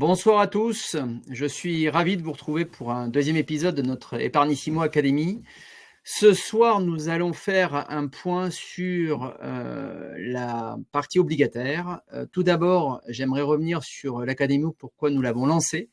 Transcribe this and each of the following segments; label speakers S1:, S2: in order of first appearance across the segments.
S1: Bonsoir à tous, je suis ravi de vous retrouver pour un deuxième épisode de notre Epargnissimo Academy. Ce soir, nous allons faire un point sur la partie obligataire. Tout d'abord, j'aimerais revenir sur l'Académie, pourquoi nous l'avons lancée.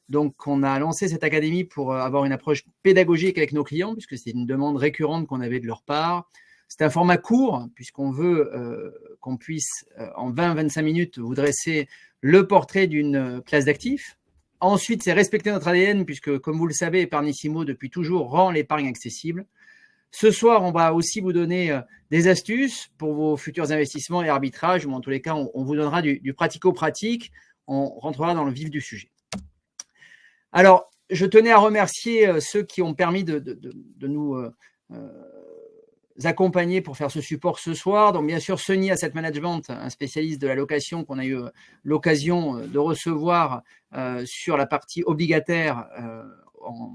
S1: Donc, on a lancé cette Académie pour avoir une approche pédagogique avec nos clients, puisque c'est une demande récurrente qu'on avait de leur part. C'est un format court, puisqu'on veut qu'on puisse, en 20-25 minutes, vous dresser le portrait d'une classe d'actifs. Ensuite, c'est respecter notre ADN, puisque, comme vous le savez, Epargnissimo, depuis toujours, rend l'épargne accessible. Ce soir, on va aussi vous donner des astuces pour vos futurs investissements et arbitrages, ou en tous les cas, on vous donnera du pratico-pratique. On rentrera dans le vif du sujet. Alors, je tenais à remercier ceux qui ont permis de nous accompagner pour faire ce support ce soir. Donc, bien sûr, Sony Asset Management, un spécialiste de la location qu'on a eu l'occasion de recevoir sur la partie obligataire en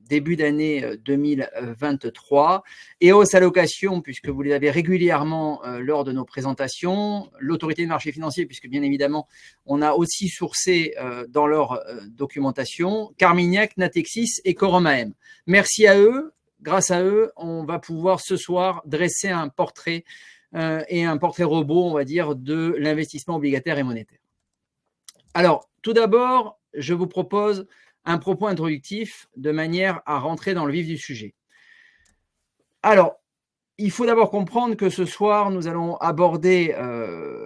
S1: début d'année 2023. EOS Allocation, puisque vous les avez régulièrement lors de nos présentations. L'autorité des marchés financiers, puisque bien évidemment, on a aussi sourcé dans leur documentation. Carmignac, Natexis et Quorum AM. Merci à eux. Grâce à eux, on va pouvoir ce soir dresser un portrait et un portrait robot, on va dire, de l'investissement obligataire et monétaire. Alors, tout d'abord, je vous propose un propos introductif de manière à rentrer dans le vif du sujet. Alors, il faut d'abord comprendre que ce soir, nous allons aborder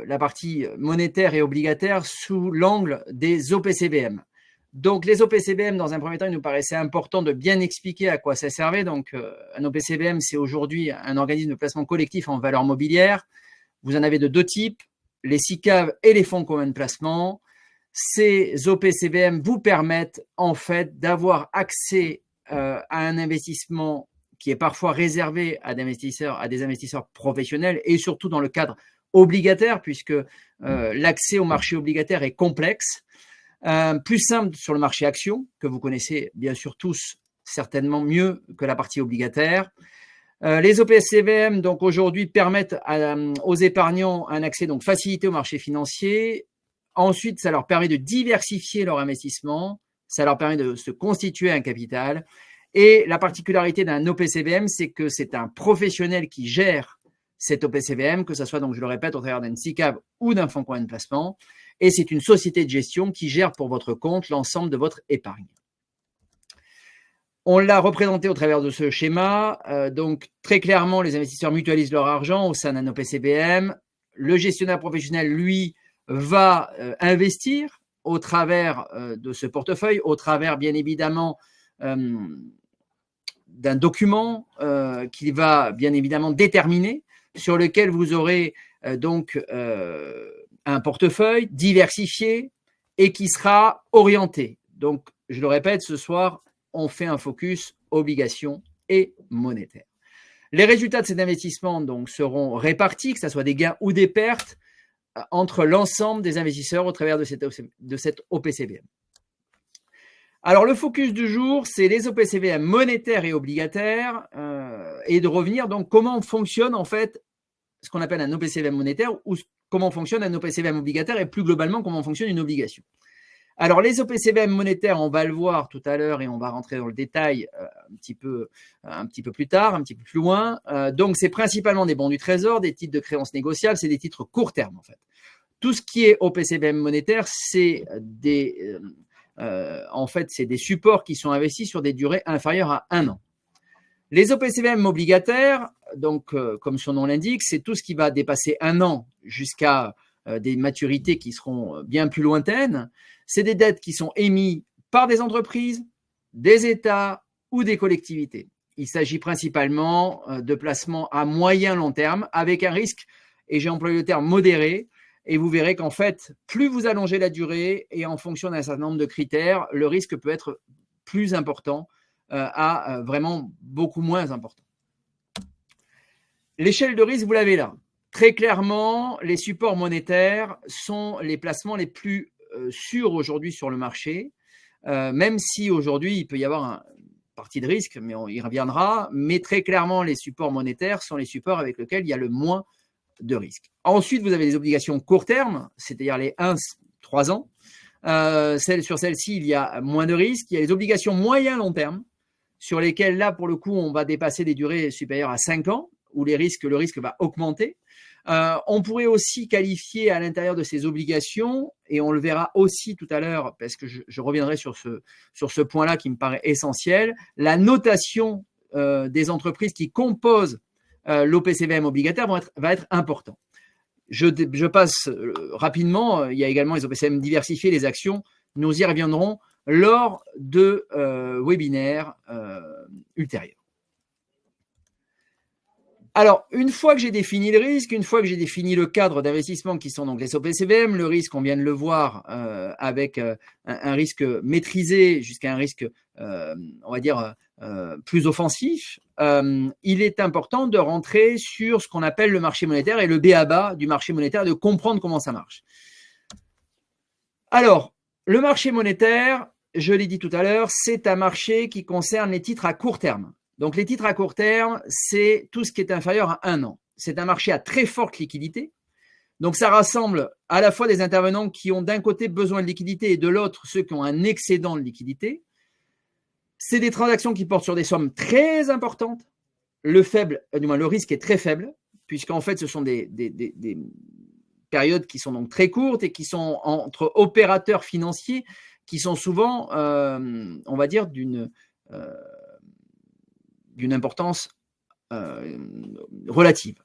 S1: la partie monétaire et obligataire sous l'angle des OPCVM. Donc, les OPCVM, dans un premier temps, il nous paraissait important de bien expliquer à quoi ça servait. Donc, un OPCVM, c'est aujourd'hui un organisme de placement collectif en valeur mobilière. Vous en avez de deux types, les SICAV et les fonds communs de placement. Ces OPCVM vous permettent en fait d'avoir accès à un investissement qui est parfois réservé à des investisseurs professionnels et surtout dans le cadre obligataire, puisque l'accès au marché obligataire est complexe. Plus simple sur le marché action, que vous connaissez bien sûr tous certainement mieux que la partie obligataire. Les OPCVM, donc aujourd'hui, permettent aux épargnants un accès donc facilité au marché financier. Ensuite, ça leur permet de diversifier leur investissement, ça leur permet de se constituer un capital. Et la particularité d'un OPCVM, c'est que c'est un professionnel qui gère cet OPCVM, que ce soit, donc je le répète, au travers d'un SICAV ou d'un fonds commun de placement. Et c'est une société de gestion qui gère pour votre compte l'ensemble de votre épargne. On l'a représenté au travers de ce schéma. Donc, très clairement, les investisseurs mutualisent leur argent au sein d'un OPCVM. Le gestionnaire professionnel, lui, va investir au travers de ce portefeuille, au travers, bien évidemment, d'un document qu'il va, bien évidemment, déterminer, sur lequel vous aurez donc un portefeuille diversifié et qui sera orienté. Donc, je le répète, ce soir, on fait un focus obligations et monétaire. Les résultats de cet investissement donc, seront répartis, que ce soit des gains ou des pertes, entre l'ensemble des investisseurs au travers de cette OPCVM. Alors, le focus du jour, c'est les OPCVM monétaires et obligataires et de revenir donc comment fonctionne en fait ce qu'on appelle un OPCVM monétaire ou comment fonctionne un OPCVM obligataire et plus globalement comment fonctionne une obligation. Alors, les OPCVM monétaires, on va le voir tout à l'heure et on va rentrer dans le détail un petit peu plus tard, un petit peu plus loin. Donc, c'est principalement des bons du trésor, des titres de créances négociables, c'est des titres court terme en fait. Tout ce qui est OPCVM monétaire, c'est en fait, c'est des supports qui sont investis sur des durées inférieures à 1 an. Les OPCVM obligataires, donc comme son nom l'indique, c'est tout ce qui va dépasser 1 an jusqu'à des maturités qui seront bien plus lointaines. C'est des dettes qui sont émises par des entreprises, des États ou des collectivités. Il s'agit principalement de placements à moyen long terme avec un risque, et j'ai employé le terme modéré, et vous verrez qu'en fait, plus vous allongez la durée et en fonction d'un certain nombre de critères, le risque peut être plus important à vraiment beaucoup moins important. L'échelle de risque, vous l'avez là. Très clairement, les supports monétaires sont les placements les plus sûrs aujourd'hui sur le marché, même si aujourd'hui, il peut y avoir une partie de risque, mais on y reviendra. Mais très clairement, les supports monétaires sont les supports avec lesquels il y a le moins de risque. Ensuite, vous avez les obligations court terme, c'est-à-dire les 1-3 ans. Sur celle-ci, il y a moins de risques. Il y a les obligations moyen-long terme, sur lesquelles, là, pour le coup, on va dépasser des durées supérieures à 5 ans, où le risque va augmenter. On pourrait aussi qualifier à l'intérieur de ces obligations, et on le verra aussi tout à l'heure, parce que je reviendrai sur ce point-là qui me paraît essentiel, la notation des entreprises qui composent l'OPCVM obligataire va être important. Je passe rapidement. Il y a également les OPCVM diversifiés, les actions. Nous y reviendrons lors de webinaires ultérieurs. Alors, une fois que j'ai défini le risque, une fois que j'ai défini le cadre d'investissement qui sont donc les OPCVM, le risque, on vient de le voir, avec un risque maîtrisé jusqu'à un risque, on va dire, plus offensif, il est important de rentrer sur ce qu'on appelle le marché monétaire et le b.a.-ba du marché monétaire, de comprendre comment ça marche. Alors, le marché monétaire, je l'ai dit tout à l'heure, c'est un marché qui concerne les titres à court terme. Donc, les titres à court terme, c'est tout ce qui est inférieur à 1 an. C'est un marché à très forte liquidité. Donc, ça rassemble à la fois des intervenants qui ont d'un côté besoin de liquidité et de l'autre ceux qui ont un excédent de liquidité. C'est des transactions qui portent sur des sommes très importantes. Le risque est très faible, puisqu'en fait, ce sont des périodes qui sont donc très courtes et qui sont entre opérateurs financiers qui sont souvent, on va dire, d'une importance relative.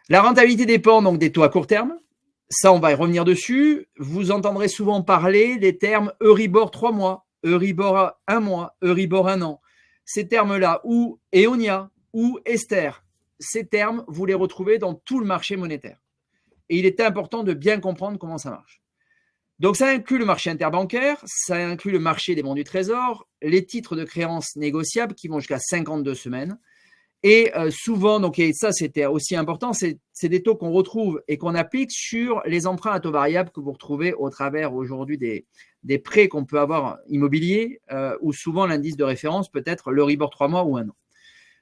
S1: La rentabilité dépend donc des taux à court terme. Ça, on va y revenir dessus. Vous entendrez souvent parler des termes Euribor 3 mois, Euribor 1 mois, Euribor 1 an. Ces termes-là, ou Eonia, ou Esther, ces termes, vous les retrouvez dans tout le marché monétaire. Et il est important de bien comprendre comment ça marche. Donc, ça inclut le marché interbancaire, ça inclut le marché des bons du trésor, les titres de créances négociables qui vont jusqu'à 52 semaines. Et souvent, donc, et ça c'était aussi important, c'est des taux qu'on retrouve et qu'on applique sur les emprunts à taux variable que vous retrouvez au travers aujourd'hui des prêts qu'on peut avoir immobiliers, où souvent l'indice de référence peut être l'Euribor 3 mois ou 1 an.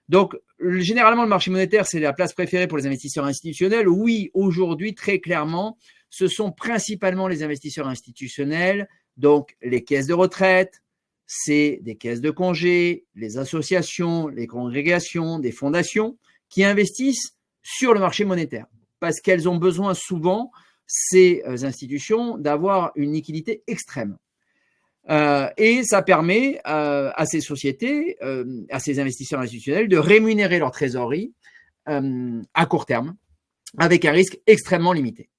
S1: Donc, généralement, le marché monétaire, c'est la place préférée pour les investisseurs institutionnels. Oui, aujourd'hui, très clairement, ce sont principalement les investisseurs institutionnels, donc les caisses de retraite, c'est des caisses de congés, les associations, les congrégations, des fondations qui investissent sur le marché monétaire parce qu'elles ont besoin souvent, ces institutions, d'avoir une liquidité extrême. Et ça permet à ces sociétés, à ces investisseurs institutionnels de rémunérer leur trésorerie à court terme avec un risque extrêmement limité.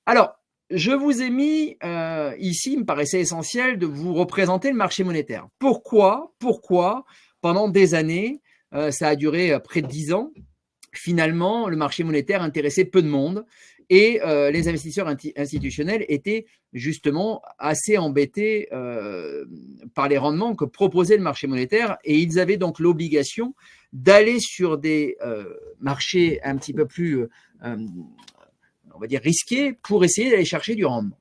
S1: Alors, je vous ai mis ici, il me paraissait essentiel de vous représenter le marché monétaire. Pourquoi pendant des années, ça a duré près de 10 ans, finalement, le marché monétaire intéressait peu de monde et les investisseurs institutionnels étaient justement assez embêtés par les rendements que proposait le marché monétaire et ils avaient donc l'obligation d'aller sur des marchés un petit peu plus on va dire risqués pour essayer d'aller chercher du rendement.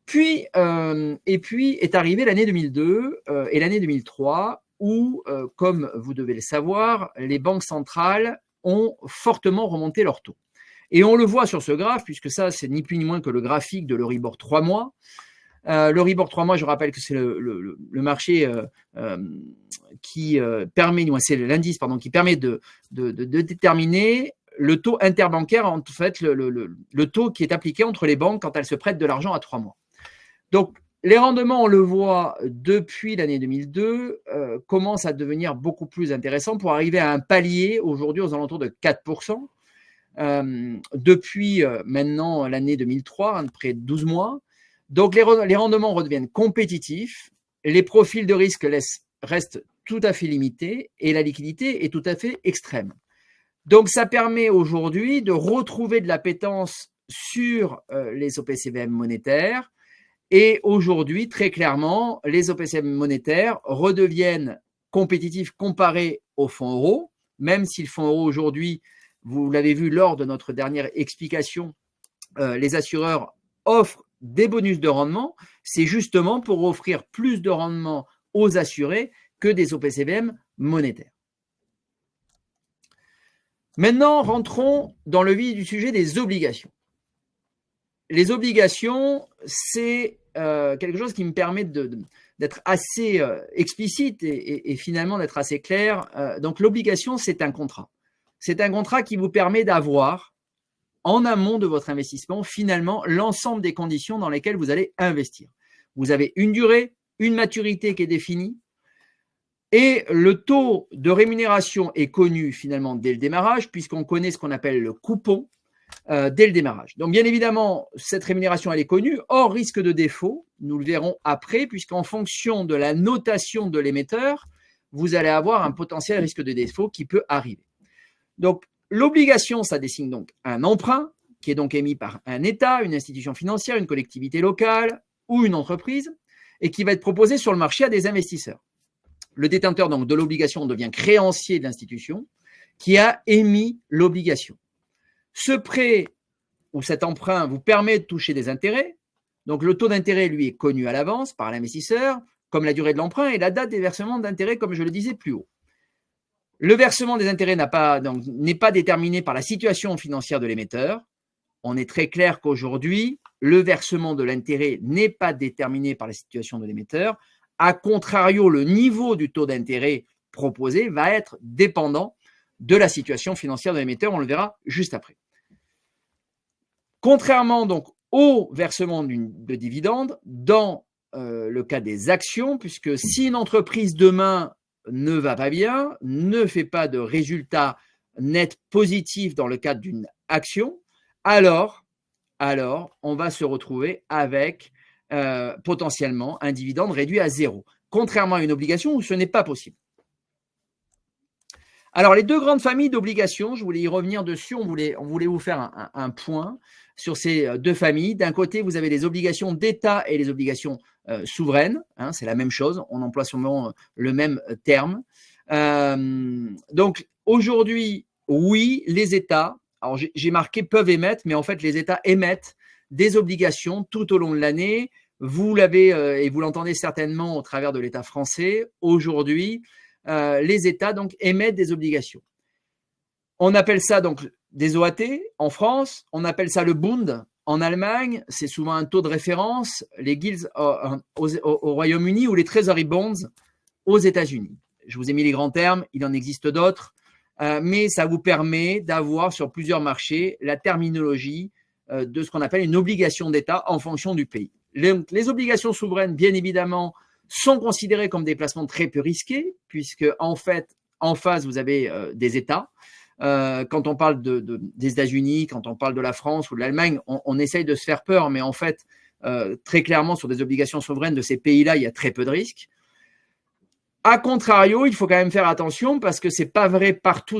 S1: Puis est arrivée l'année 2002 et l'année 2003 où, comme vous devez le savoir, les banques centrales ont fortement remonté leurs taux. Et on le voit sur ce graphe, puisque ça, c'est ni plus ni moins que le graphique de l'Euribor 3 mois. L'Euribor 3 mois, je rappelle que c'est le marché qui permet, c'est l'indice qui permet de déterminer le taux interbancaire, en fait, le taux qui est appliqué entre les banques quand elles se prêtent de l'argent à 3 mois. Donc, les rendements, on le voit depuis l'année 2002, commencent à devenir beaucoup plus intéressants pour arriver à un palier aujourd'hui aux alentours de 4%. Depuis maintenant l'année 2003, près de 12 mois. Donc, les rendements redeviennent compétitifs, les profils de risque restent tout à fait limités et la liquidité est tout à fait extrême. Donc, ça permet aujourd'hui de retrouver de l'appétence sur les OPCVM monétaires. Et aujourd'hui, très clairement, les OPCVM monétaires redeviennent compétitifs comparés au fonds euro, même si le fonds euro aujourd'hui, vous l'avez vu lors de notre dernière explication, les assureurs offrent des bonus de rendement. C'est justement pour offrir plus de rendement aux assurés que des OPCVM monétaires. Maintenant, rentrons dans le vif du sujet des obligations. Les obligations, c'est quelque chose qui me permet d'être assez explicite et finalement d'être assez clair. Donc, l'obligation, c'est un contrat. C'est un contrat qui vous permet d'avoir, en amont de votre investissement, finalement, l'ensemble des conditions dans lesquelles vous allez investir. Vous avez une durée, une maturité qui est définie, et le taux de rémunération est connu finalement dès le démarrage, puisqu'on connaît ce qu'on appelle le coupon dès le démarrage. Donc, bien évidemment, cette rémunération, elle est connue, hors risque de défaut, nous le verrons après, puisqu'en fonction de la notation de l'émetteur, vous allez avoir un potentiel risque de défaut qui peut arriver. Donc, l'obligation, ça dessine donc un emprunt qui est donc émis par un État, une institution financière, une collectivité locale ou une entreprise, et qui va être proposé sur le marché à des investisseurs. Le détenteur donc de l'obligation devient créancier de l'institution qui a émis l'obligation. Ce prêt ou cet emprunt vous permet de toucher des intérêts. Donc, le taux d'intérêt, lui, est connu à l'avance par l'investisseur, comme la durée de l'emprunt et la date des versements d'intérêts, comme je le disais plus haut. Le versement des intérêts n'est pas déterminé par la situation financière de l'émetteur. On est très clair qu'aujourd'hui, le versement de l'intérêt n'est pas déterminé par la situation de l'émetteur. A contrario, le niveau du taux d'intérêt proposé va être dépendant de la situation financière de l'émetteur. On le verra juste après. Contrairement donc au versement de dividendes, dans le cas des actions, puisque si une entreprise demain ne va pas bien, ne fait pas de résultat net positif dans le cadre d'une action, alors on va se retrouver avec potentiellement un dividende réduit à zéro, contrairement à une obligation où ce n'est pas possible. Alors, les deux grandes familles d'obligations, je voulais y revenir dessus, on voulait vous faire un point sur ces deux familles. D'un côté, vous avez les obligations d'État et les obligations souveraines, hein, c'est la même chose, on emploie souvent le même terme. Donc, aujourd'hui, oui, les États, alors j'ai marqué peuvent émettre, mais en fait, les États émettent des obligations tout au long de l'année. Vous l'avez et vous l'entendez certainement au travers de l'État français. Aujourd'hui, les États donc émettent des obligations. On appelle ça donc des OAT en France, on appelle ça le Bund en Allemagne, c'est souvent un taux de référence, les Gilts au Royaume-Uni ou les Treasury Bonds aux États-Unis. Je vous ai mis les grands termes, il en existe d'autres, mais ça vous permet d'avoir sur plusieurs marchés la terminologie de ce qu'on appelle une obligation d'État en fonction du pays. Les obligations souveraines, bien évidemment, sont considérées comme des placements très peu risqués, puisque en fait, en face, vous avez des États. Quand on parle des États-Unis, quand on parle de la France ou de l'Allemagne, on essaye de se faire peur, mais en fait, très clairement, sur des obligations souveraines de ces pays-là, il y a très peu de risques. A contrario, il faut quand même faire attention parce que ce n'est pas vrai partout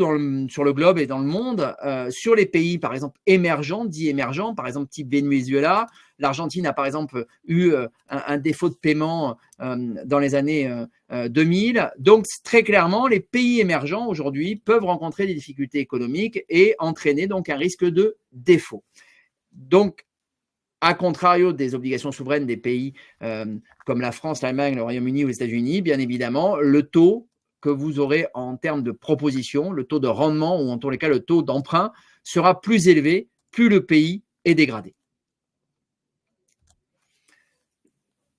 S1: sur le globe et dans le monde. Sur les pays, par exemple, émergents, dits émergents, par exemple type Venezuela, l'Argentine a par exemple eu un défaut de paiement dans les années 2000. Donc, très clairement, les pays émergents aujourd'hui peuvent rencontrer des difficultés économiques et entraîner donc un risque de défaut. Donc, à contrario des obligations souveraines des pays comme la France, l'Allemagne, le Royaume-Uni ou les États-Unis, bien évidemment, le taux que vous aurez en termes de proposition, le taux de rendement ou en tous les cas le taux d'emprunt sera plus élevé, plus le pays est dégradé.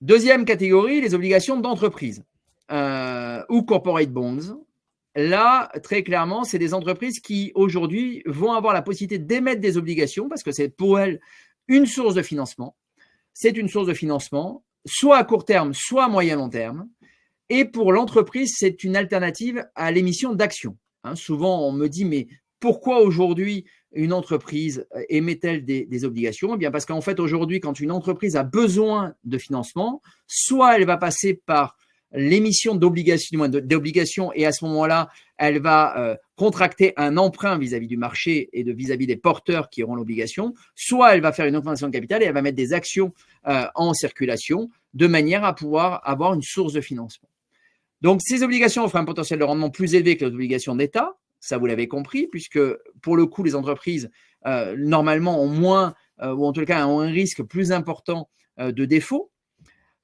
S1: Deuxième catégorie, les obligations d'entreprise ou corporate bonds. Là, très clairement, c'est des entreprises qui aujourd'hui vont avoir la possibilité d'émettre des obligations parce que c'est pour elles une source de financement. C'est une source de financement, soit à court terme, soit à moyen long terme. Et pour l'entreprise, c'est une alternative à l'émission d'actions. Souvent, on me dit, mais pourquoi aujourd'hui une entreprise émet-elle des obligations ? Eh bien, parce qu'en fait, aujourd'hui, quand une entreprise a besoin de financement, soit elle va passer par l'émission d'obligations et à ce moment-là, elle va contracter un emprunt vis-à-vis du marché et vis-à-vis des porteurs qui auront l'obligation, soit elle va faire une augmentation de capital et elle va mettre des actions en circulation de manière à pouvoir avoir une source de financement. Donc, ces obligations offrent un potentiel de rendement plus élevé que les obligations d'État, ça vous l'avez compris, puisque pour le coup, les entreprises normalement ont moins, ou en tout cas ont un risque plus important de défaut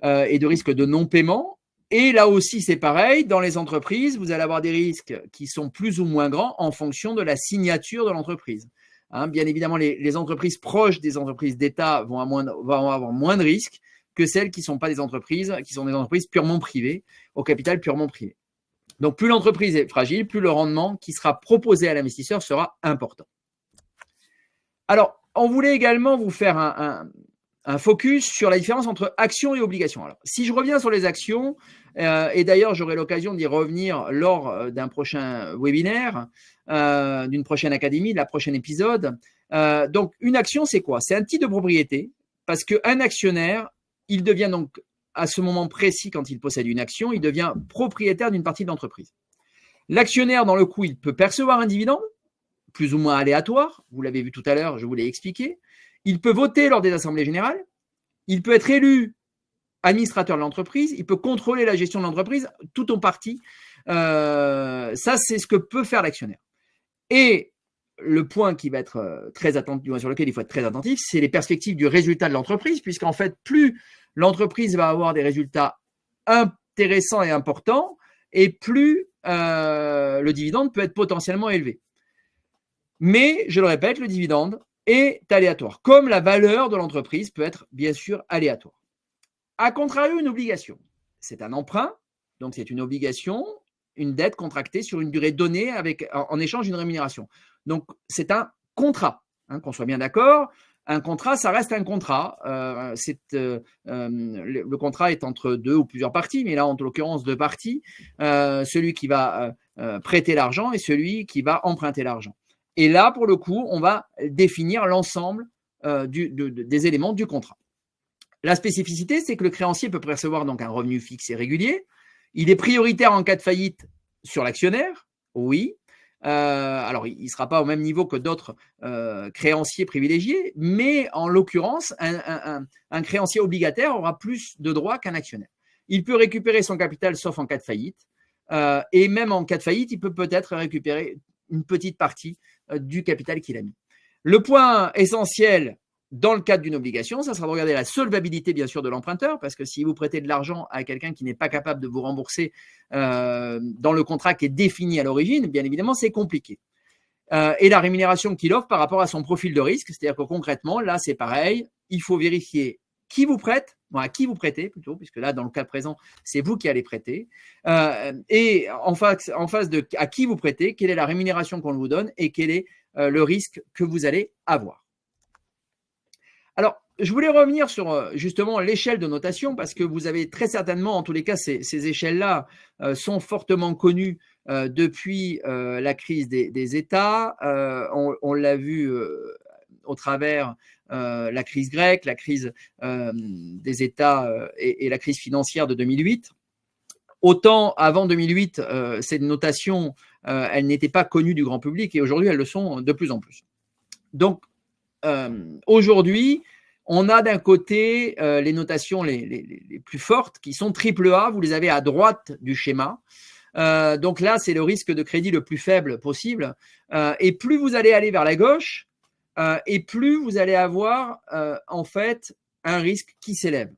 S1: et de risque de non-paiement. Et là aussi, c'est pareil, dans les entreprises, vous allez avoir des risques qui sont plus ou moins grands en fonction de la signature de l'entreprise. Bien évidemment, les entreprises proches des entreprises d'État vont avoir moins de risques que celles qui ne sont pas des entreprises, qui sont des entreprises purement privées, au capital purement privé. Donc, plus l'entreprise est fragile, plus le rendement qui sera proposé à l'investisseur sera important. Alors, on voulait également vous faire un focus sur la différence entre actions et obligations. Alors, si je reviens sur les actions, et d'ailleurs, j'aurai l'occasion d'y revenir lors d'un prochain webinaire, d'une prochaine académie, de la prochaine épisode. Donc, une action, c'est quoi? C'est un titre de propriété, parce qu'un actionnaire, il devient donc, à ce moment précis, quand il possède une action, il devient propriétaire d'une partie de l'entreprise. L'actionnaire, dans le coup, il peut percevoir un dividende, plus ou moins aléatoire, vous l'avez vu tout à l'heure, je vous l'ai expliqué. Il peut voter lors des assemblées générales, il peut être élu administrateur de l'entreprise, il peut contrôler la gestion de l'entreprise, tout en partie. Ça, c'est ce que peut faire l'actionnaire. Et le point qui va être très attentif, sur lequel il faut être très attentif, c'est les perspectives du résultat de l'entreprise, puisqu'en fait, plus l'entreprise va avoir des résultats intéressants et importants, et plus le dividende peut être potentiellement élevé. Mais, je le répète, le dividende est aléatoire, comme la valeur de l'entreprise peut être bien sûr aléatoire. A contrario, une obligation, c'est un emprunt, donc c'est une obligation, une dette contractée sur une durée donnée avec, en échange d'une rémunération. Donc, c'est un contrat, hein, qu'on soit bien d'accord. Un contrat, ça reste un contrat. Le contrat est entre deux ou plusieurs parties, mais là, en l'occurrence, deux parties. Celui qui va prêter l'argent et celui qui va emprunter l'argent. Et là, pour le coup, on va définir l'ensemble des éléments du contrat. La spécificité, c'est que le créancier peut percevoir donc un revenu fixe et régulier. Il est prioritaire en cas de faillite sur l'actionnaire, oui. Alors, il ne sera pas au même niveau que d'autres créanciers privilégiés, mais en l'occurrence, un créancier obligataire aura plus de droits qu'un actionnaire. Il peut récupérer son capital sauf en cas de faillite. Et même en cas de faillite, il peut peut-être récupérer une petite partie du capital qu'il a mis. Le point essentiel dans le cadre d'une obligation, ça sera de regarder la solvabilité, bien sûr, de l'emprunteur, parce que si vous prêtez de l'argent à quelqu'un qui n'est pas capable de vous rembourser dans le contrat qui est défini à l'origine, bien évidemment, c'est compliqué. Et la rémunération qu'il offre par rapport à son profil de risque, c'est-à-dire que concrètement, là, c'est pareil, il faut vérifier qui vous prête, à qui vous prêtez plutôt, puisque là, dans le cas présent, c'est vous qui allez prêter, et en face de à qui vous prêtez, quelle est la rémunération qu'on vous donne et quel est le risque que vous allez avoir. Alors, je voulais revenir sur justement l'échelle de notation parce que vous avez très certainement, en tous les cas, ces échelles-là sont fortement connues depuis la crise des États. On l'a vu au travers la crise grecque, la crise des États et la crise financière de 2008. Autant avant 2008, ces notations, elles n'étaient pas connues du grand public et aujourd'hui, elles le sont de plus en plus. Donc, aujourd'hui, on a d'un côté les notations les plus fortes qui sont AAA, vous les avez à droite du schéma. Donc là, c'est le risque de crédit le plus faible possible. Et plus vous allez aller vers la gauche, et plus vous allez avoir en fait un risque qui s'élève.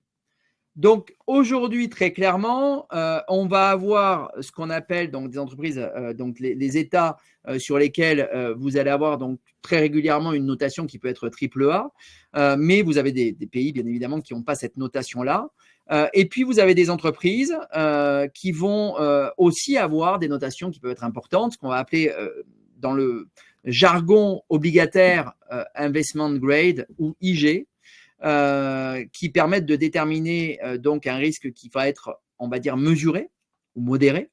S1: Donc aujourd'hui, très clairement, on va avoir ce qu'on appelle donc des entreprises, donc les États sur lesquels vous allez avoir donc très régulièrement une notation qui peut être AAA, mais vous avez des pays bien évidemment qui n'ont pas cette notation-là. Et puis vous avez des entreprises qui vont aussi avoir des notations qui peuvent être importantes, ce qu'on va appeler dans le jargon obligataire investment grade ou IG. Qui permettent de déterminer donc un risque qui va être, on va dire, mesuré ou modéré.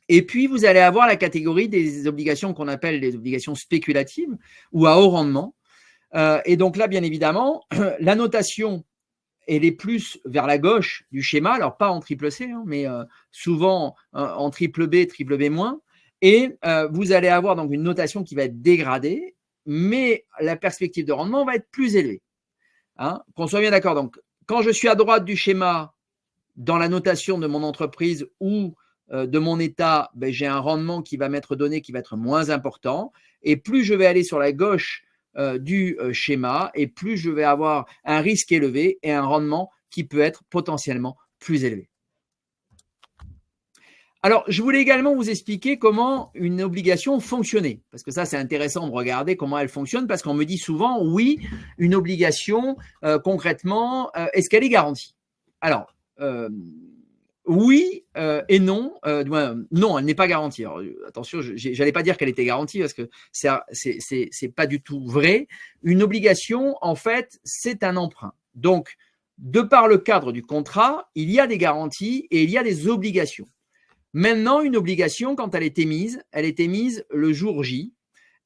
S1: Et puis, vous allez avoir la catégorie des obligations qu'on appelle les obligations spéculatives ou à haut rendement. Et donc là, bien évidemment, la notation, elle est plus vers la gauche du schéma, alors pas en triple C, hein, mais souvent en triple B, triple B-. Et vous allez avoir donc une notation qui va être dégradée, mais la perspective de rendement va être plus élevée. Hein, qu'on soit bien d'accord. Donc, quand je suis à droite du schéma, dans la notation de mon entreprise ou de mon État, ben, j'ai un rendement qui va m'être donné qui va être moins important. Et plus je vais aller sur la gauche du schéma, et plus je vais avoir un risque élevé et un rendement qui peut être potentiellement plus élevé. Alors, je voulais également vous expliquer comment une obligation fonctionnait, parce que ça, c'est intéressant de regarder comment elle fonctionne, parce qu'on me dit souvent, oui, une obligation, concrètement, est-ce qu'elle est garantie? Alors, oui et non. Non, elle n'est pas garantie. Alors, attention, j'allais pas dire qu'elle était garantie parce que c'est pas du tout vrai. Une obligation, en fait, c'est un emprunt. Donc, de par le cadre du contrat, il y a des garanties et il y a des obligations. Maintenant, une obligation, quand elle est émise le jour J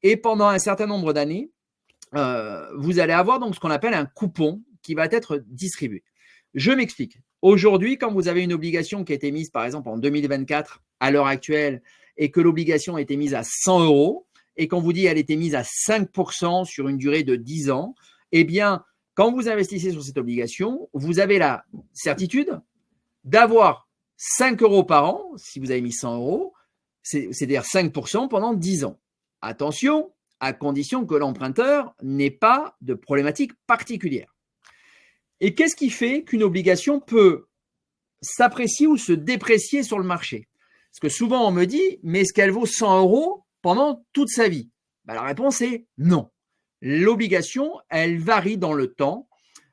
S1: et pendant un certain nombre d'années, vous allez avoir donc ce qu'on appelle un coupon qui va être distribué. Je m'explique. Aujourd'hui, quand vous avez une obligation qui a été mise, par exemple, en 2024, à l'heure actuelle, et que l'obligation a été mise à 100 euros, et qu'on vous dit qu'elle a été mise à 5% sur une durée de 10 ans, eh bien, quand vous investissez sur cette obligation, vous avez la certitude d'avoir 5 euros par an, si vous avez mis 100 euros, c'est-à-dire 5% pendant 10 ans. Attention, à condition que l'emprunteur n'ait pas de problématique particulière. Et qu'est-ce qui fait qu'une obligation peut s'apprécier ou se déprécier sur le marché? Parce que souvent on me dit, mais est-ce qu'elle vaut 100 euros pendant toute sa vie? Ben, la réponse est non. L'obligation, elle varie dans le temps.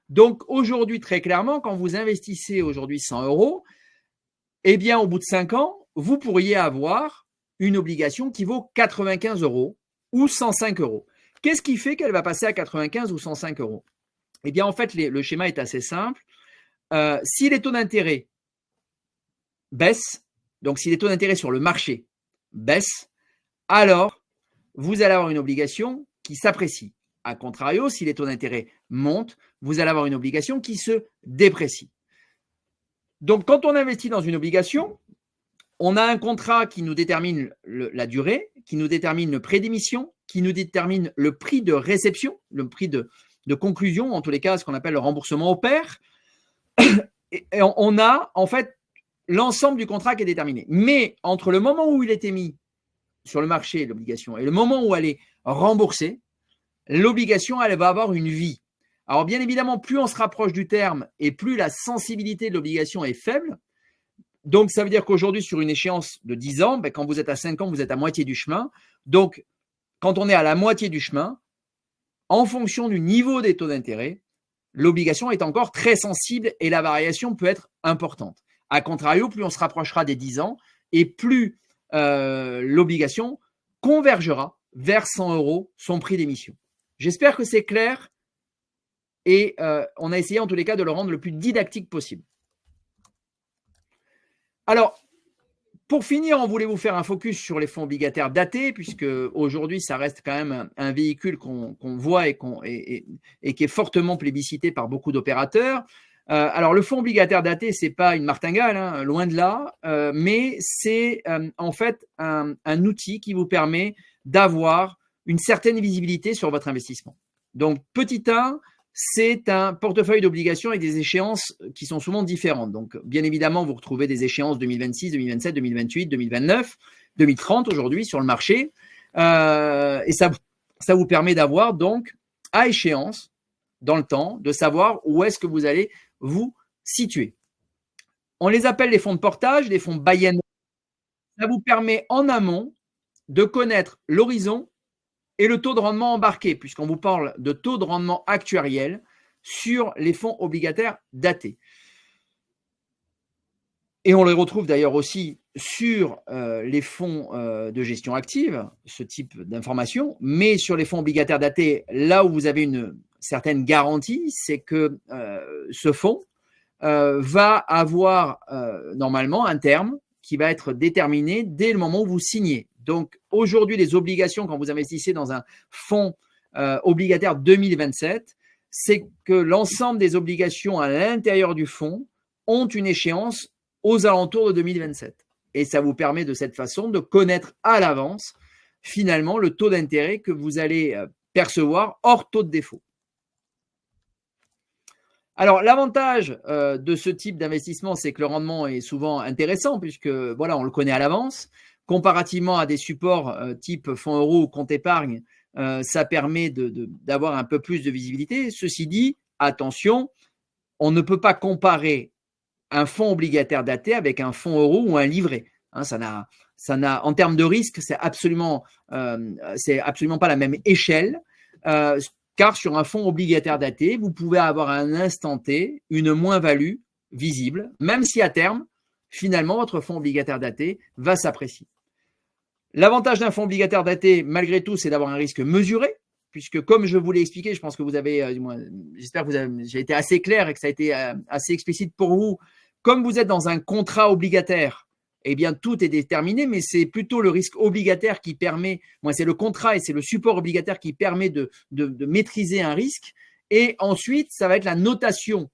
S1: Donc aujourd'hui, très clairement, quand vous investissez aujourd'hui 100 euros, eh bien au bout de 5 ans, vous pourriez avoir une obligation qui vaut 95 euros ou 105 euros. Qu'est-ce qui fait qu'elle va passer à 95 ou 105 euros? Eh bien, en fait, le schéma est assez simple. Si les taux d'intérêt baissent, donc si les taux d'intérêt sur le marché baissent, alors vous allez avoir une obligation qui s'apprécie. A contrario, si les taux d'intérêt montent, vous allez avoir une obligation qui se déprécie. Donc, quand on investit dans une obligation, on a un contrat qui nous détermine la durée, qui nous détermine le prix d'émission, qui nous détermine le prix de réception, le prix de conclusion, en tous les cas, ce qu'on appelle le remboursement au pair. Et on a en fait l'ensemble du contrat qui est déterminé. Mais entre le moment où il est émis sur le marché, l'obligation, et le moment où elle est remboursée, l'obligation, elle va avoir une vie. Alors, bien évidemment, plus on se rapproche du terme et plus la sensibilité de l'obligation est faible. Donc, ça veut dire qu'aujourd'hui, sur une échéance de 10 ans, quand vous êtes à 5 ans, vous êtes à moitié du chemin. Donc, quand on est à la moitié du chemin, en fonction du niveau des taux d'intérêt, l'obligation est encore très sensible et la variation peut être importante. A contrario, plus on se rapprochera des 10 ans et plus l'obligation convergera vers 100 euros son prix d'émission. J'espère que c'est clair et on a essayé en tous les cas de le rendre le plus didactique possible. Alors, pour finir, on voulait vous faire un focus sur les fonds obligataires datés, puisque aujourd'hui, ça reste quand même un véhicule qu'on voit et qui est fortement plébiscité par beaucoup d'opérateurs. Alors, le fonds obligataire daté, ce n'est pas une martingale, hein, loin de là, mais c'est en fait un outil qui vous permet d'avoir une certaine visibilité sur votre investissement. Donc, petit 1, c'est un portefeuille d'obligations avec des échéances qui sont souvent différentes. Donc, bien évidemment, vous retrouvez des échéances 2026, 2027, 2028, 2029, 2030 aujourd'hui sur le marché. Et ça vous permet d'avoir donc à échéance, dans le temps, de savoir où est-ce que vous allez vous situer. On les appelle les fonds de portage, les fonds buy-and. Ça vous permet en amont de connaître l'horizon et le taux de rendement embarqué, puisqu'on vous parle de taux de rendement actuariel sur les fonds obligataires datés. Et on les retrouve d'ailleurs aussi sur les fonds de gestion active, ce type d'information, mais sur les fonds obligataires datés, là où vous avez une certaine garantie, c'est que ce fonds va avoir normalement un terme qui va être déterminé dès le moment où vous signez. Donc, aujourd'hui, les obligations, quand vous investissez dans un fonds obligataire 2027, c'est que l'ensemble des obligations à l'intérieur du fonds ont une échéance aux alentours de 2027. Et ça vous permet de cette façon de connaître à l'avance, finalement, le taux d'intérêt que vous allez percevoir hors taux de défaut. Alors, l'avantage de ce type d'investissement, c'est que le rendement est souvent intéressant puisque, voilà, on le connaît à l'avance. Comparativement à des supports type fonds euro ou compte épargne, ça permet d'avoir un peu plus de visibilité. Ceci dit, attention, on ne peut pas comparer un fonds obligataire daté avec un fonds euro ou un livret. Hein, en termes de risque, c'est absolument pas la même échelle. Car sur un fonds obligataire daté, vous pouvez avoir à un instant T une moins-value visible, même si à terme, finalement, votre fonds obligataire daté va s'apprécier. L'avantage d'un fonds obligataire daté, malgré tout, c'est d'avoir un risque mesuré, puisque comme je vous l'ai expliqué, je pense que vous avez, j'espère que j'ai été assez clair et que ça a été assez explicite pour vous. Comme vous êtes dans un contrat obligataire, eh bien, tout est déterminé, mais c'est plutôt le risque obligataire qui permet, c'est le contrat et c'est le support obligataire qui permet de maîtriser un risque. Et ensuite, ça va être la notation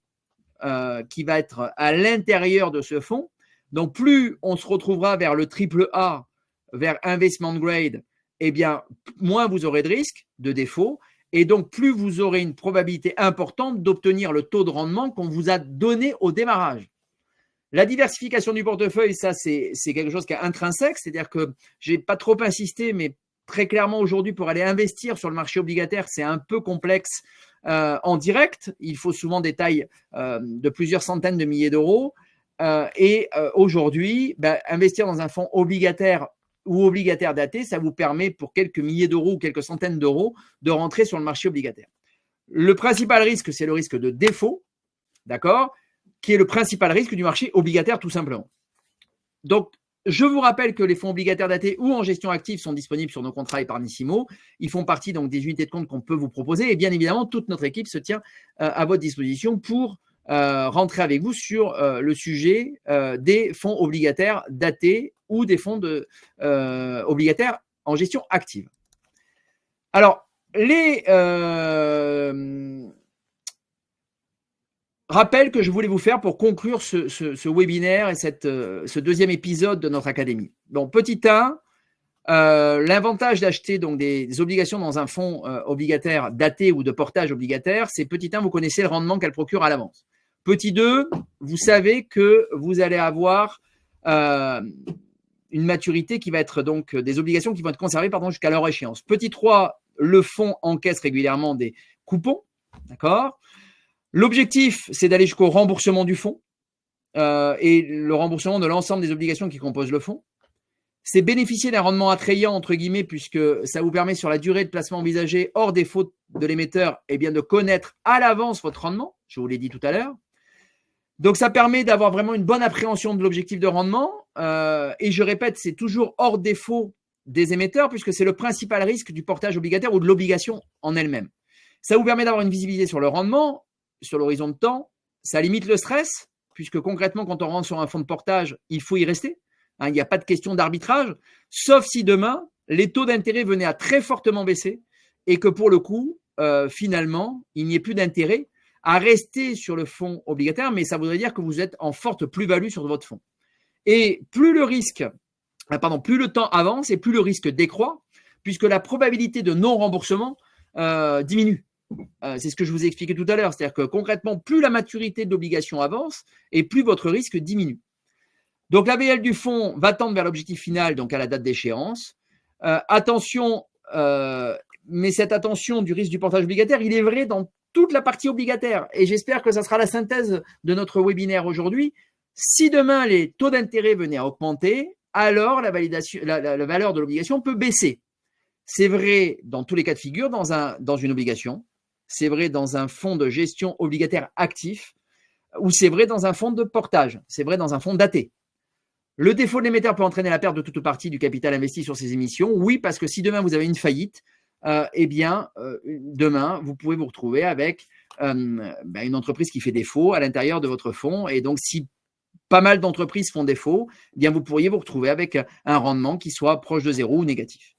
S1: qui va être à l'intérieur de ce fonds. Donc, plus on se retrouvera vers le triple A, vers investment grade, eh bien, moins vous aurez de risques de défaut. Et donc, plus vous aurez une probabilité importante d'obtenir le taux de rendement qu'on vous a donné au démarrage. La diversification du portefeuille, ça, c'est quelque chose qui est intrinsèque. C'est-à-dire que je n'ai pas trop insisté, mais très clairement aujourd'hui, pour aller investir sur le marché obligataire, c'est un peu complexe en direct. Il faut souvent des tailles de plusieurs centaines de milliers d'euros. Aujourd'hui, investir dans un fonds obligataire ou obligataire daté, ça vous permet pour quelques milliers d'euros ou quelques centaines d'euros de rentrer sur le marché obligataire. Le principal risque, c'est le risque de défaut, d'accord, qui est le principal risque du marché obligataire tout simplement. Donc, je vous rappelle que les fonds obligataires datés ou en gestion active sont disponibles sur nos contrats Epargnissimo. Ils font partie donc des unités de compte qu'on peut vous proposer et bien évidemment, toute notre équipe se tient à votre disposition pour rentrer avec vous sur le sujet des fonds obligataires datés ou des fonds obligataires en gestion active. Alors, les rappels que je voulais vous faire pour conclure ce webinaire et ce deuxième épisode de notre académie. Donc, petit 1, l'avantage d'acheter donc des obligations dans un fonds obligataire daté ou de portage obligataire, c'est petit 1, vous connaissez le rendement qu'elle procure à l'avance. Petit 2, vous savez que vous allez avoir une maturité qui va être donc des obligations qui vont être conservées jusqu'à leur échéance. Petit 3, le fonds encaisse régulièrement des coupons, d'accord. L'objectif, c'est d'aller jusqu'au remboursement du fonds et le remboursement de l'ensemble des obligations qui composent le fonds. C'est bénéficier d'un rendement attrayant, entre guillemets, puisque ça vous permet sur la durée de placement envisagée, hors des fautes de l'émetteur, de connaître à l'avance votre rendement. Je vous l'ai dit tout à l'heure. Donc, ça permet d'avoir vraiment une bonne appréhension de l'objectif de rendement. Et je répète, c'est toujours hors défaut des émetteurs, puisque c'est le principal risque du portage obligataire ou de l'obligation en elle-même. Ça vous permet d'avoir une visibilité sur le rendement, sur l'horizon de temps. Ça limite le stress, puisque concrètement, quand on rentre sur un fonds de portage, il faut y rester. Il n'y a pas de question d'arbitrage, sauf si demain, les taux d'intérêt venaient à très fortement baisser et que pour le coup, finalement, il n'y ait plus d'intérêt à rester sur le fonds obligataire, mais ça voudrait dire que vous êtes en forte plus-value sur votre fonds. Et plus le temps avance et plus le risque décroît, puisque la probabilité de non-remboursement diminue. C'est ce que je vous ai expliqué tout à l'heure. C'est-à-dire que concrètement, plus la maturité de l'obligation avance et plus votre risque diminue. Donc, la VL du fonds va tendre vers l'objectif final, donc à la date d'échéance. Attention, mais cette attention du risque du portage obligataire, il est vrai dans toute la partie obligataire. Et j'espère que ça sera la synthèse de notre webinaire aujourd'hui. Si demain, les taux d'intérêt venaient à augmenter, alors la valeur de l'obligation peut baisser. C'est vrai dans tous les cas de figure dans une obligation. C'est vrai dans un fonds de gestion obligataire actif ou c'est vrai dans un fonds de portage. C'est vrai dans un fonds daté. Le défaut de l'émetteur peut entraîner la perte de toute ou partie du capital investi sur ces émissions. Oui, parce que si demain vous avez une faillite, demain vous pouvez vous retrouver avec une entreprise qui fait défaut à l'intérieur de votre fonds. Et donc, si pas mal d'entreprises font défaut, vous pourriez vous retrouver avec un rendement qui soit proche de zéro ou négatif.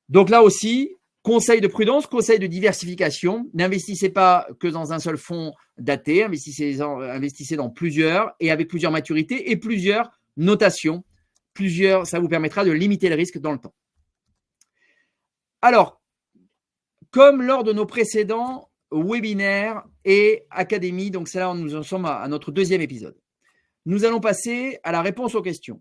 S1: Donc là aussi, conseil de prudence, conseil de diversification. N'investissez pas que dans un seul fonds daté, investissez dans plusieurs et avec plusieurs maturités et plusieurs notations. Ça vous permettra de limiter le risque dans le temps. Alors, comme lors de nos précédents webinaires et académies, donc c'est là où nous en sommes à notre deuxième épisode. Nous allons passer à la réponse aux questions.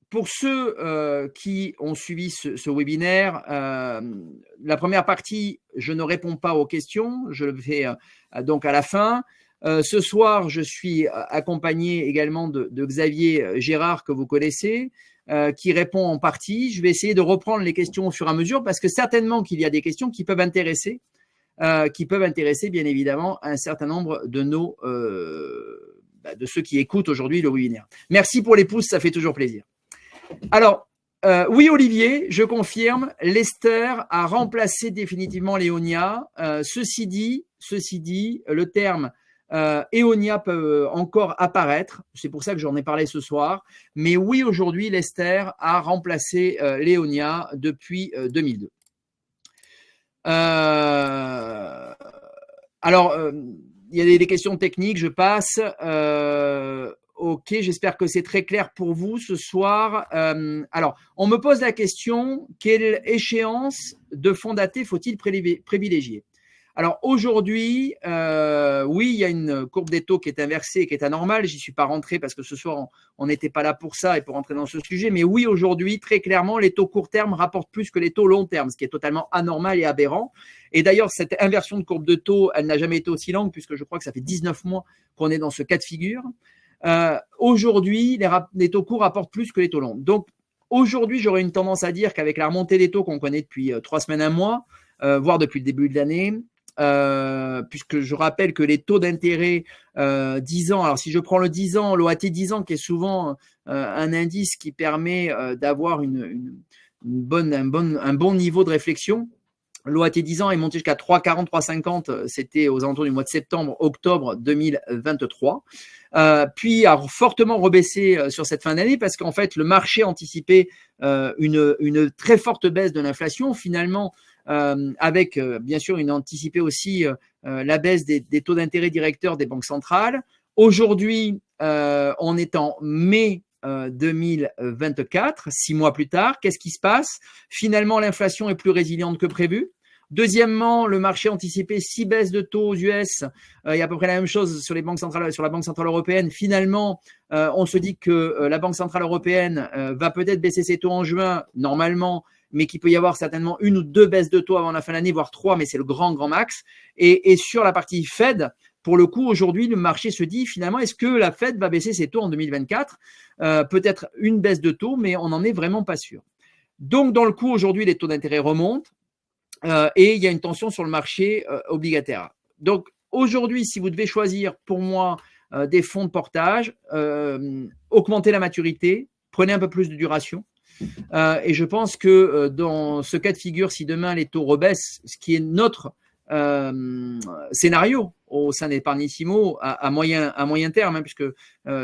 S1: Pour ceux qui ont suivi ce webinaire, la première partie, je ne réponds pas aux questions, je le fais donc à la fin. Ce soir, je suis accompagné également de Xavier Gérard, que vous connaissez, qui répond en partie. Je vais essayer de reprendre les questions au fur et à mesure parce que certainement qu'il y a des questions qui peuvent intéresser bien évidemment un certain nombre de nos de ceux qui écoutent aujourd'hui le webinaire. Merci pour les pouces, ça fait toujours plaisir. Alors, oui, Olivier, je confirme, l'ester a remplacé définitivement l'éonia. Ceci dit, le terme éonia peut encore apparaître. C'est pour ça que j'en ai parlé ce soir. Mais oui, aujourd'hui, l'ester a remplacé l'éonia depuis 2002. Alors, il y a des questions techniques, je passe. Ok, j'espère que c'est très clair pour vous ce soir. Alors, on me pose la question, quelle échéance de fonds datés faut-il privilégier? Alors aujourd'hui, oui, il y a une courbe des taux qui est inversée, qui est anormale. J'y suis pas rentré parce que ce soir, on n'était pas là pour ça et pour rentrer dans ce sujet. Mais oui, aujourd'hui, très clairement, les taux court terme rapportent plus que les taux long terme, ce qui est totalement anormal et aberrant. Et d'ailleurs, cette inversion de courbe de taux, elle n'a jamais été aussi longue puisque je crois que ça fait 19 mois qu'on est dans ce cas de figure. Aujourd'hui, les taux courts rapportent plus que les taux longs. Donc, aujourd'hui, j'aurais une tendance à dire qu'avec la remontée des taux qu'on connaît depuis 3 semaines, 1 mois, voire depuis le début de l'année, puisque je rappelle que les taux d'intérêt 10 ans, alors si je prends le 10 ans, l'OAT 10 ans, qui est souvent un indice qui permet d'avoir un bon niveau de réflexion, l'OAT 10 ans est monté jusqu'à 3,40, 3,50, c'était aux alentours du mois de septembre, octobre 2023. Puis a fortement rebaissé sur cette fin d'année parce qu'en fait, le marché anticipait une très forte baisse de l'inflation. Finalement, avec bien sûr une anticipée aussi la baisse des taux d'intérêt directeurs des banques centrales. Aujourd'hui, on est en mai 2024, 6 mois plus tard. Qu'est-ce qui se passe? Finalement, l'inflation est plus résiliente que prévu. Deuxièmement, le marché anticipait 6 baisses de taux aux US. Il y a à peu près la même chose sur la Banque centrale européenne. Finalement, on se dit que la Banque centrale européenne va peut-être baisser ses taux en juin, normalement, mais qu'il peut y avoir certainement 1 ou 2 baisses de taux avant la fin de l'année, voire 3, mais c'est le grand max. Et sur la partie Fed, pour le coup, aujourd'hui, le marché se dit finalement, est-ce que la Fed va baisser ses taux en 2024? Peut-être une baisse de taux, mais on n'en est vraiment pas sûr. Donc, dans le coup, aujourd'hui, les taux d'intérêt remontent et il y a une tension sur le marché obligataire. Donc, aujourd'hui, si vous devez choisir pour moi des fonds de portage, augmentez la maturité, prenez un peu plus de duration. Et je pense que dans ce cas de figure, si demain les taux rebaissent, ce qui est notre scénario au sein d'Epargnissimo à moyen terme, hein, puisque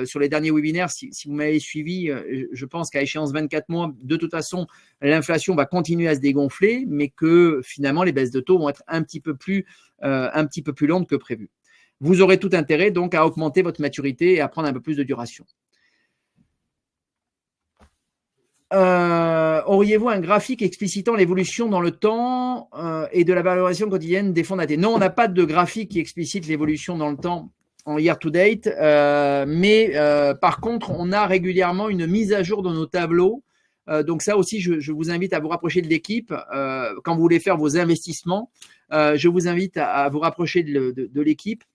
S1: sur les derniers webinaires, si vous m'avez suivi, je pense qu'à échéance 24 mois, de toute façon, l'inflation va continuer à se dégonfler, mais que finalement, les baisses de taux vont être un petit peu plus lentes que prévu. Vous aurez tout intérêt donc à augmenter votre maturité et à prendre un peu plus de duration. Auriez-vous un graphique explicitant l'évolution dans le temps et de la valorisation quotidienne des fonds datés? Non, on n'a pas de graphique qui explicite l'évolution dans le temps en year to date, mais par contre, on a régulièrement une mise à jour de nos tableaux. Donc ça aussi, je vous invite à vous rapprocher de l'équipe quand vous voulez faire vos investissements. Je vous invite à vous rapprocher de l'équipe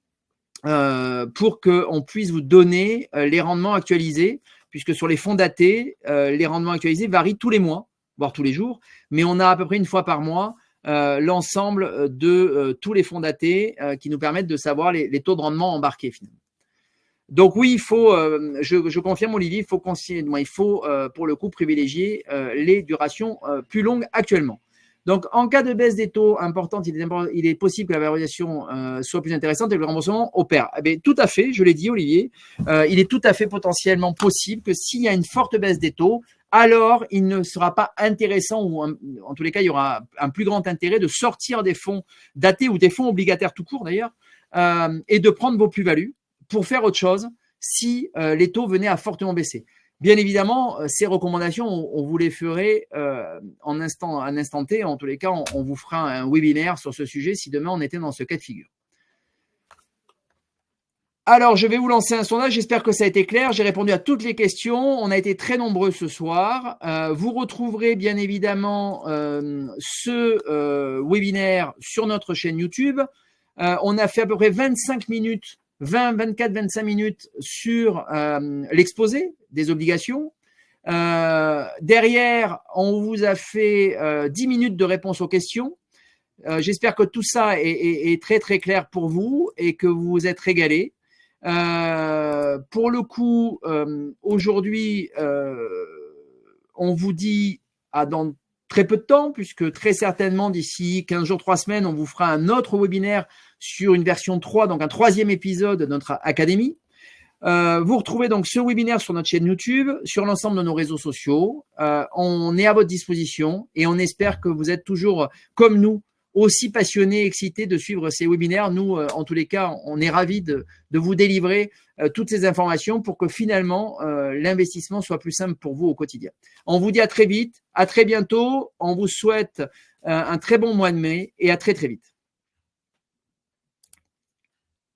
S1: pour qu'on puisse vous donner les rendements actualisés, puisque sur les fonds datés, les rendements actualisés varient tous les mois, voire tous les jours, mais on a à peu près une fois par mois l'ensemble de tous les fonds datés qui nous permettent de savoir les taux de rendement embarqués finalement. Donc oui, il faut, je confirme Olivier, il faut pour le coup privilégier les durations plus longues actuellement. Donc, en cas de baisse des taux importante, il est possible que la valorisation soit plus intéressante et que le remboursement opère. Eh bien, tout à fait, je l'ai dit, Olivier, il est tout à fait potentiellement possible que s'il y a une forte baisse des taux, alors il ne sera pas intéressant, ou en tous les cas, il y aura un plus grand intérêt de sortir des fonds datés ou des fonds obligataires tout court d'ailleurs, et de prendre vos plus-values pour faire autre chose si les taux venaient à fortement baisser. Bien évidemment, ces recommandations, on vous les ferait en un instant T. En tous les cas, on vous fera un webinaire sur ce sujet si demain on était dans ce cas de figure. Alors, je vais vous lancer un sondage. J'espère que ça a été clair. J'ai répondu à toutes les questions. On a été très nombreux ce soir. Vous retrouverez bien évidemment ce webinaire sur notre chaîne YouTube. On a fait à peu près 25 minutes 24-25 minutes sur l'exposé des obligations. Derrière, on vous a fait 10 minutes de réponse aux questions. J'espère que tout ça est très très clair pour vous et que vous vous êtes régalés. Pour le coup, aujourd'hui, on vous dit dans très peu de temps, puisque très certainement d'ici 15 jours, 3 semaines, on vous fera un autre webinaire sur une version 3, donc un 3e épisode de notre académie. Vous retrouvez donc ce webinaire sur notre chaîne YouTube, sur l'ensemble de nos réseaux sociaux. On est à votre disposition et on espère que vous êtes toujours, comme nous, aussi passionnés, excités de suivre ces webinaires. Nous, en tous les cas, on est ravis de vous délivrer toutes ces informations pour que finalement, l'investissement soit plus simple pour vous au quotidien. On vous dit à très vite, à très bientôt. On vous souhaite un très bon mois de mai et à très très vite.